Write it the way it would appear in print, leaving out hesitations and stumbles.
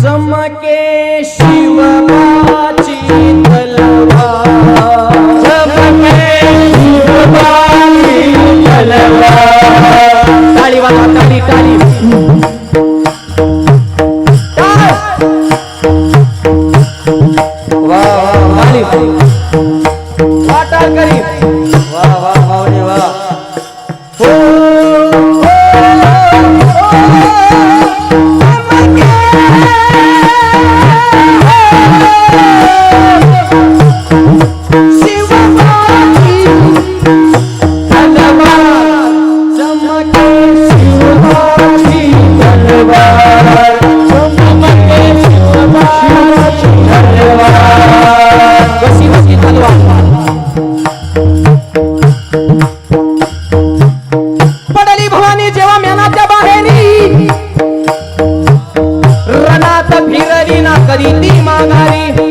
चमके शिवबाची तलवार, चमके शिवबाची तलवार. टाळी वाजवा, टाळी टाळी. वा वा माली वाटा करी. वा वा माऊली वा. हो पडली भवानी जेव्हा मेनाच्या बाहेरी, रणात फिरली ना कधी ती माघारी.